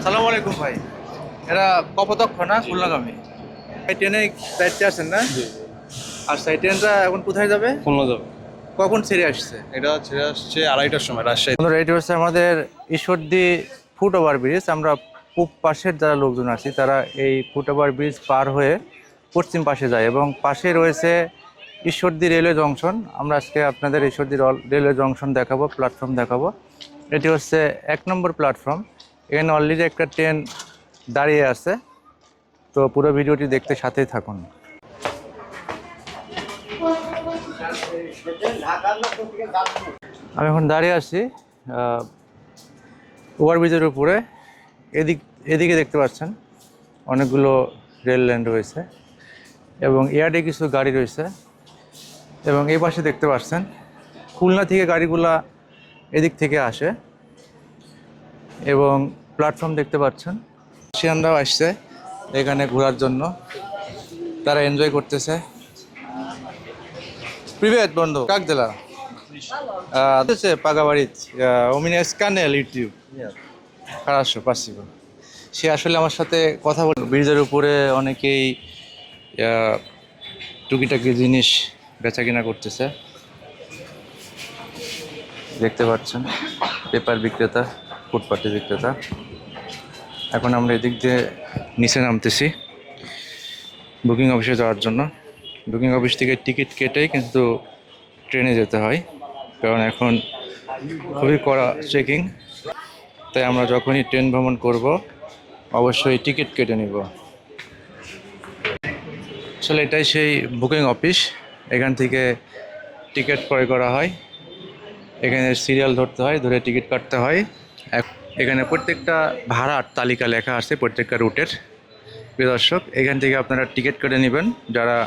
আসসালামু আলাইকুম ভাই। এরা কপোতাক্ষ না খুলনাগামী? এই ট্রেনে দায়িত্বে আছেন না? জি। আচ্ছা, এই ট্রেনটা এখন কোথায় যাবে? খুলনা যাবে। কখন ছেড়ে আসছে? এটা ছেড়ে আসছে 2:30টার সময় রাজশাহী। বন্ধুরা, এটি হচ্ছে আমাদের ঈশ্বরদী ফুট ওভার ব্রিজ। আমরা পূব পাশের যারা লোকজন আছি তারা এই ফুট ওভার ব্রিজ পার হয়ে পশ্চিম পাশে যায় এবং পাশে রয়েছে ঈশ্বরদী রেলওয়ে জংশন। আমরা আজকে আপনাদের ঈশ্বরদী রেলওয়ে জংশন দেখাবো, প্ল্যাটফর্ম দেখাবো। এটি হচ্ছে 1 নম্বর প্ল্যাটফর্ম। এখানে অলরেডি একটা ট্রেন দাঁড়িয়ে আছে, তো পুরো ভিডিওটি দেখতে সাথেই থাকুন। আমি এখন দাঁড়িয়ে আছি ওভারব্রিজের উপরে। এদিকে দেখতে পাচ্ছেন অনেকগুলো রেল লাইন রয়েছে এবং এয়ারে কিছু গাড়ি রয়েছে এবং এই পাশে দেখতে পাচ্ছেন খুলনা থেকে গাড়িগুলা এদিক থেকে আসে এবং প্ল্যাটফর্ম দেখতে পাচ্ছেন। রাশিয়ানরাও আসছে এখানে ঘোরার জন্য, তারা এনজয় করতেছে। Привет, বন্ধু, как дела? Поговорить. У меня есть канал YouTube. Хорошо, спасибо. সে আসলে আমার সাথে কথা বল। ব্রিজের উপরে অনেকেই টুকিটাকি জিনিস বেচা কিনা করতেছে, দেখতে পাচ্ছেন। পেপার বিক্রেতা, ফুটপাথের বিক্রেতা। এখন আমরা এদিক দিয়ে নিচে নামতেছি বুকিং অফিসে যাওয়ার জন্য। বুকিং অফিস থেকে টিকিট কেটেই কিন্তু ট্রেনে যেতে হয়, কারণ এখন খুবই কড়া চেকিং। তাই আমরা যখনই ট্রেন ভ্রমণ করব অবশ্যই টিকিট কেটে নিব। আসলে এটাই সেই বুকিং অফিস, এখান থেকে টিকিট ক্রয় করা হয়। এখানে সিরিয়াল ধরতে হয়, ধরে টিকিট কাটতে হয়। এখানে প্রত্যেকটা ভাড়ার তালিকা লেখা আছে প্রত্যেকটা রুটের। প্রিয় দর্শক, এখান থেকে আপনারা টিকিট কেটে নেবেন। যারা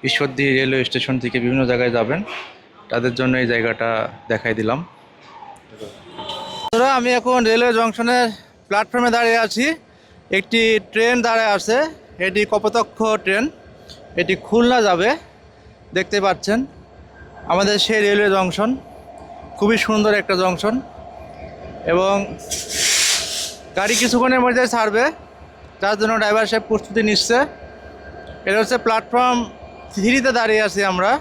ঈশ্বরদী রেলওয়ে স্টেশন থেকে বিভিন্ন জায়গায় যাবেন তাদের জন্য এই জায়গাটা দেখাই দিলাম। আমি এখন রেলওয়ে জংশনের প্ল্যাটফর্মে দাঁড়িয়ে আছি। একটি ট্রেন দাঁড়িয়ে আছে, এটি কপোতাক্ষ ট্রেন, এটি খুলনা যাবে। দেখতে পাচ্ছেন আমাদের সেই রেলওয়ে জংশন, খুবই সুন্দর একটা জংশন এবং গাড়ি কিছুক্ষণের মধ্যে ছাড়বে, তার জন্য ড্রাইভার সাহেব প্রস্তুতি নিচ্ছে। এটা হচ্ছে প্ল্যাটফর্ম 3-তে দাঁড়িয়ে আছি আমরা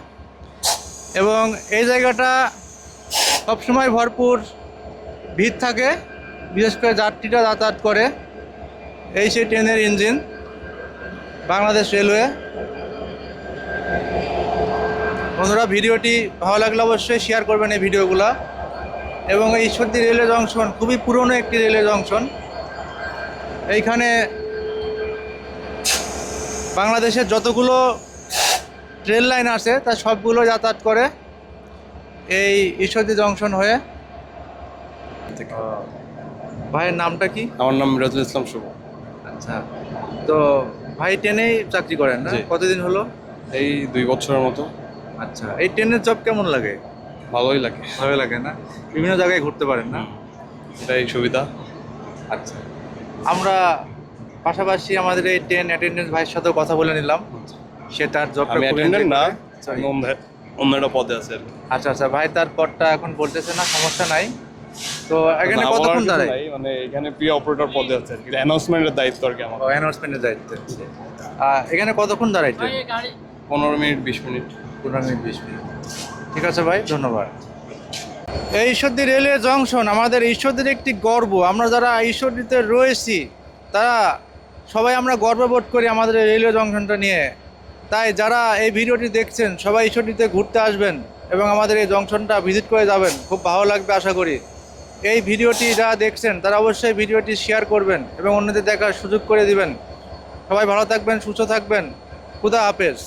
এবং এই জায়গাটা সবসময় ভরপুর ভিড় থাকে, বিশেষ করে যাত্রীরা যাতায়াত করে। এই সেই ট্রেনের ইঞ্জিন, বাংলাদেশ রেলওয়ে। বন্ধুরা, ভিডিওটি ভালো লাগলে অবশ্যই শেয়ার করবেন এই ভিডিওগুলো। এবং এই ঈশ্বরদী রেলওয়ে জংশন খুবই পুরনো একটি রেলওয়ে জংশন। এইখানে বাংলাদেশের যতগুলো ট্রেন লাইন আছে তার সবগুলো যাতায়াত করে এই ঈশ্বরদী জংশন হয়ে। ভাইয়ের নামটা কি? আমার নাম মিরাজুল ইসলাম শুভ। আচ্ছা, তো ভাই ট্রেনেই চাকরি করেন না? জি। কতদিন হলো? এই 2 বছরের মতো। আচ্ছা, এই ট্রেনের জব কেমন লাগে? ভালোই লাগে। ভালো লাগে না? বিভিন্ন জায়গায় ঘুরতে পারেন না? এটাই সুবিধা। আচ্ছা, আমরা পাশাপাশি আমাদের এই ট্রেন অ্যাটেন্ডেন্স ভাইয়ের সাথেও কথা বলে নিলাম। সে তার জবটা আমি খুব অ্যাটেন্ডেন্ট enjoy না, করে। Sorry. আমি অন্য একটা পদে আছে আর কি। আচ্ছা আচ্ছা, ভাই তার পদটা এখন বলতেছে না, সমস্যা নাই। তো এখানে না, আমার কতক্ষণ কিছু দাঁড়ায়? নাই, মানে এখানে প্রি অপারেটর পদে আছে আর কি। অ্যানাউন্সমেন্টের দায়িত্ব আর কি আমার। অ্যানাউন্সমেন্টের দায়িত্বে। এখানে কতক্ষণ দাঁড়ায় train? 15 minute 20 minute. 15 minute 20 minute. ঠিক আছে ভাই, ধন্যবাদ। এই ঈশ্বরদী রেলওয়ে জংশন আমাদের ঈশ্বরদীর একটি গর্ব। আমরা যারা ঈশ্বরদীতে রয়েছি তারা সবাই আমরা গর্ববোধ করি আমাদের এই রেলওয়ে জংশনটা নিয়ে। তাই যারা এই ভিডিওটি দেখছেন সবাই ঈশ্বরদীতে ঘুরতে আসবেন এবং আমাদের এই জংশনটা ভিজিট করে যাবেন, খুব ভালো লাগবে আশা করি। এই ভিডিওটি যারা দেখছেন তারা অবশ্যই ভিডিওটি শেয়ার করবেন এবং অন্যদের দেখার সুযোগ করে দিবেন। সবাই ভালো থাকবেন, সুস্থ থাকবেন। খুদা হাফেজ।